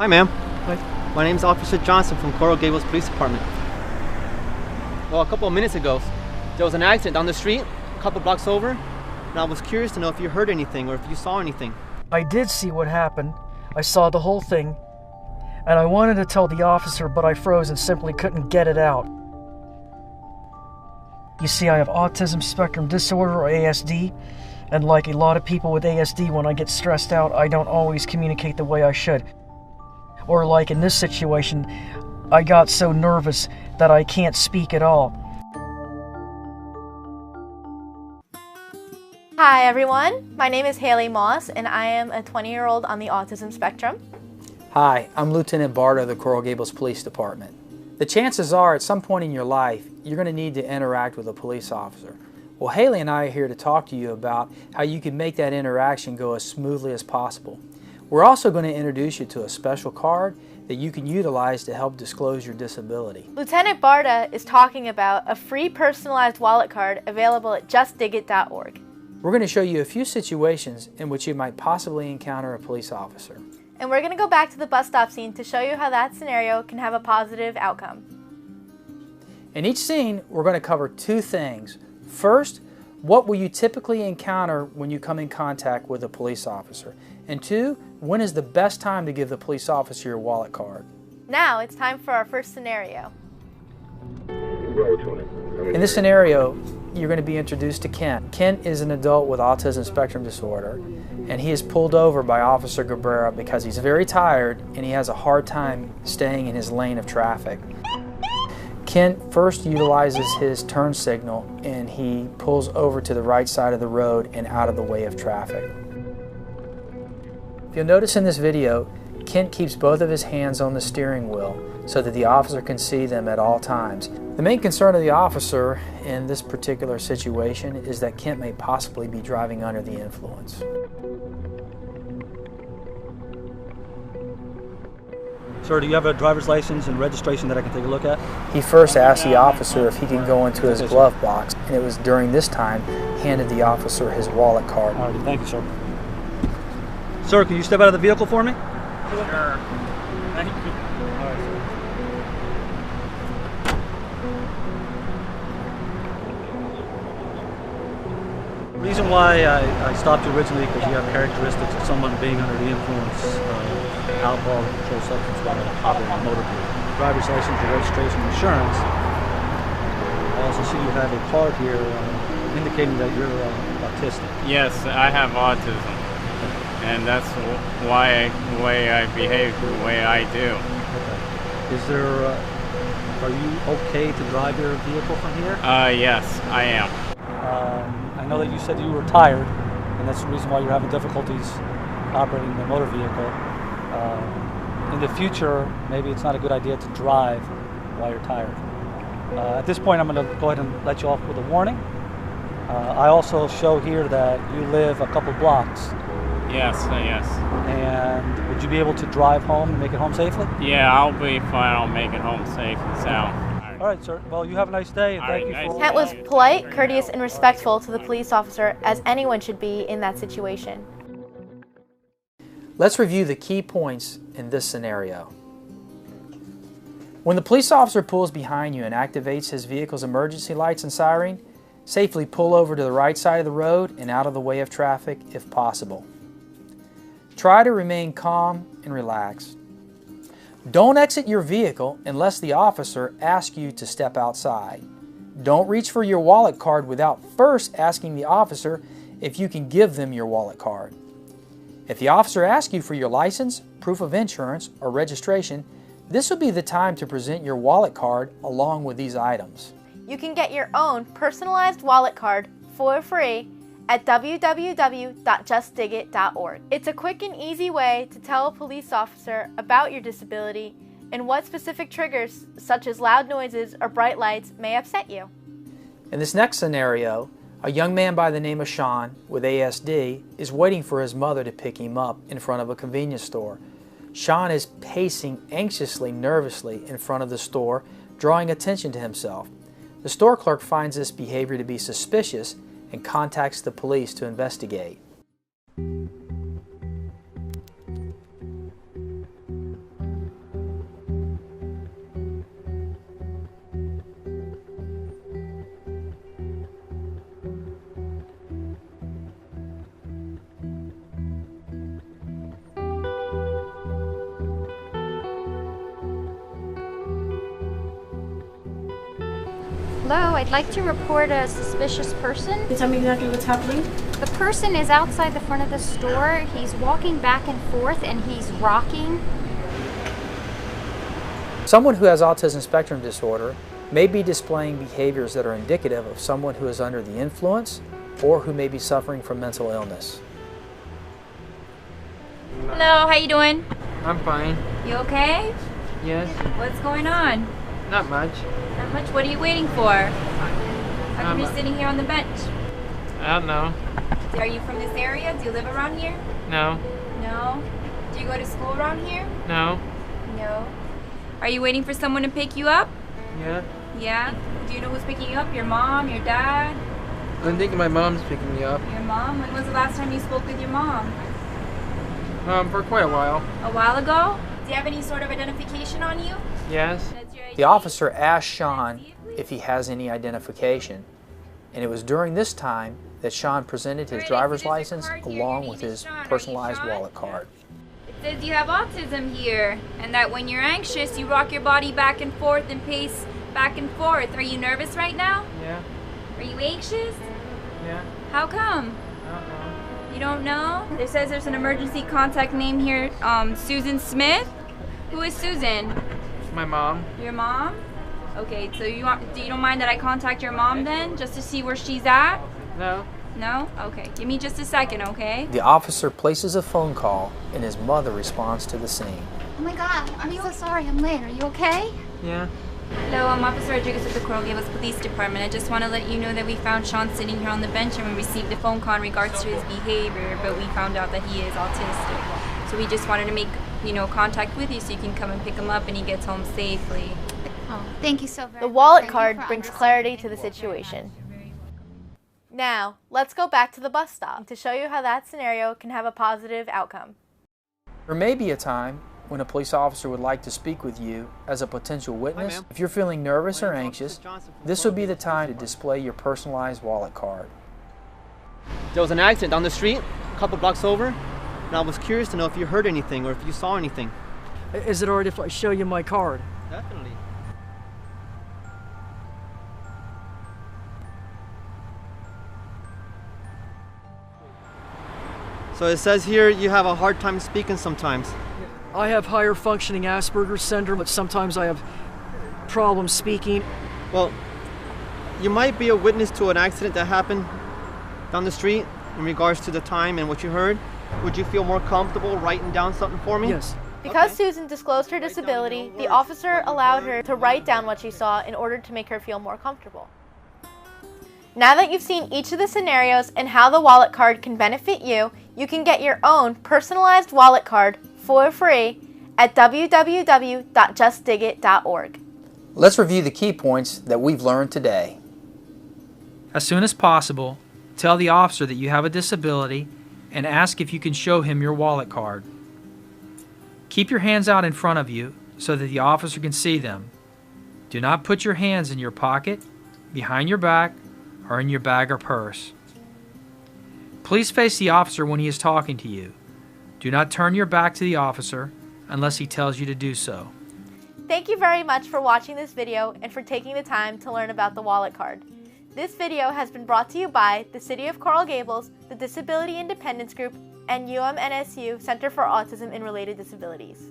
Hi, ma'am. Hi. My name's Officer Johnson from Coral Gables Police Department. Well, a couple of minutes ago, there was an accident down the street, a couple blocks over, and I was curious to know if you heard anything or if you saw anything. I did see what happened. I saw the whole thing, and I wanted to tell the officer, but I froze and simply couldn't get it out. You see, I have autism spectrum disorder, or ASD, and like a lot of people with ASD, when I get stressed out, I don't always communicate the way I should. Or like in this situation, I got so nervous that I can't speak at all. Hi everyone, my name is Haley Moss and I am a 20-year-old on the autism spectrum. Hi, I'm Lieutenant Barta of the Coral Gables Police Department. The chances are at some point in your life you're going to need to interact with a police officer. Well, Haley and I are here to talk to you about how you can make that interaction go as smoothly as possible. We're also going to introduce you to a special card that you can utilize to help disclose your disability. Lieutenant Barta is talking about a free personalized wallet card available at justdigit.org. We're going to show you a few situations in which you might possibly encounter a police officer. And we're going to go back to the bus stop scene to show you how that scenario can have a positive outcome. In each scene, we're going to cover two things. First, what will you typically encounter when you come in contact with a police officer? And two, when is the best time to give the police officer your wallet card? Now it's time for our first scenario. In this scenario, you're going to be introduced to Kent. Kent is an adult with autism spectrum disorder, and he is pulled over by Officer Cabrera because he's very tired and he has a hard time staying in his lane of traffic. Kent first utilizes his turn signal and he pulls over to the right side of the road and out of the way of traffic. If you'll notice in this video, Kent keeps both of his hands on the steering wheel so that the officer can see them at all times. The main concern of the officer in this particular situation is that Kent may possibly be driving under the influence. Sir, do you have a driver's license and registration that I can take a look at? He first asked the officer if he can go into his glove box, and it was during this time he handed the officer his wallet card. All right, thank you, sir. Sir, can you step out of the vehicle for me? Sure. Thank you. All right, sir. The reason why I stopped you originally because you have characteristics of someone being under the influence of alcohol and controlled substance while operating a motor vehicle. Driver's license, your registration, insurance. I also see you have a card here indicating that you're autistic. Yes, I have autism, and that's why the way I behave the way I do. Okay. Is there? Are you okay to drive your vehicle from here? Yes, I am. I know that you said you were tired, and that's the reason why you're having difficulties operating the motor vehicle. In the future, maybe it's not a good idea to drive while you're tired. At this point, I'm going to go ahead and let you off with a warning. I also show here that you live a couple blocks. Yes, yes. And would you be able to drive home and make it home safely? Yeah, I'll be fine. I'll make it home safe and sound. All right, sir. Well, you have a nice day, and thank you for... Kent was polite, courteous, and respectful to the police officer, as anyone should be in that situation. Let's review the key points in this scenario. When the police officer pulls behind you and activates his vehicle's emergency lights and siren, safely pull over to the right side of the road and out of the way of traffic if possible. Try to remain calm and relaxed. Don't exit your vehicle unless the officer asks you to step outside. Don't reach for your wallet card without first asking the officer if you can give them your wallet card. If the officer asks you for your license, proof of insurance, or registration, this will be the time to present your wallet card along with these items. You can get your own personalized wallet card for free at www.justdigit.org. It's a quick and easy way to tell a police officer about your disability and what specific triggers, such as loud noises or bright lights, may upset you. In this next scenario, a young man by the name of Sean with ASD is waiting for his mother to pick him up in front of a convenience store. Sean is pacing anxiously, nervously in front of the store, drawing attention to himself. The store clerk finds this behavior to be suspicious and contacts the police to investigate. Hello, I'd like to report a suspicious person. Can you tell me exactly what's happening? The person is outside the front of the store. He's walking back and forth and he's rocking. Someone who has autism spectrum disorder may be displaying behaviors that are indicative of someone who is under the influence or who may be suffering from mental illness. Hello, how you doing? I'm fine. You okay? Yes. What's going on? Not much. Not much? What are you waiting for? How come you're sitting here on the bench? I don't know. Are you from this area? Do you live around here? No. No. Do you go to school around here? No. No. Are you waiting for someone to pick you up? Yeah. Yeah? Do you know who's picking you up? Your mom? Your dad? I think my mom's picking me up. Your mom? When was the last time you spoke with your mom? For quite a while. A while ago? Do you have any sort of identification on you? Yes. The officer asked Sean if he has any identification, and it was during this time that Sean presented his driver's license along with his personalized wallet card. It says you have autism here, and that when you're anxious, you rock your body back and forth and pace back and forth. Are you nervous right now? Yeah. Are you anxious? Yeah. How come? I don't know. You don't know? It says there's an emergency contact name here, Susan Smith. Who is Susan? My mom. Your mom? Okay, so you don't mind that I contact your mom then, just to see where she's at? No. No? Okay, give me just a second, okay? The officer places a phone call, and his mother responds to the scene. Oh my God, I'm so sorry I'm late. Are you okay? Yeah. Hello, I'm Officer Rodriguez with the Coral Gables Police Department. I just want to let you know that we found Sean sitting here on the bench and we received a phone call in regards to his behavior, but we found out that he is autistic. So we just wanted to make, contact with you so you can come and pick him up and he gets home safely. Oh, thank you so very much. The wallet Thank you card for brings clarity to the understanding. situation. Now, let's go back to the bus stop to show you how that scenario can have a positive outcome. There may be a time when a police officer would like to speak with you as a potential witness. ma'am. If you're feeling nervous or anxious, this would be the time to display your personalized wallet card. There was an accident down the street, a couple blocks over, and I was curious to know if you heard anything or if you saw anything. Is it alright if I show you my card? Definitely. So it says here you have a hard time speaking sometimes. I have higher functioning Asperger's syndrome, but sometimes I have problems speaking. Well, you might be a witness to an accident that happened down the street in regards to the time and what you heard. Would you feel more comfortable writing down something for me? Yes. Because Susan disclosed her disability, the officer allowed her to write down what she saw in order to make her feel more comfortable. Now that you've seen each of the scenarios and how the wallet card can benefit you, you can get your own personalized wallet card for free at www.justdigit.org. Let's review the key points that we've learned today. As soon as possible, tell the officer that you have a disability and ask if you can show him your wallet card. Keep your hands out in front of you so that the officer can see them. Do not put your hands in your pocket, behind your back, or in your bag or purse. Please face the officer when he is talking to you. Do not turn your back to the officer unless he tells you to do so. Thank you very much for watching this video and for taking the time to learn about the wallet card. This video has been brought to you by the City of Coral Gables, the Disability Independence Group, and UMNSU Center for Autism and Related Disabilities.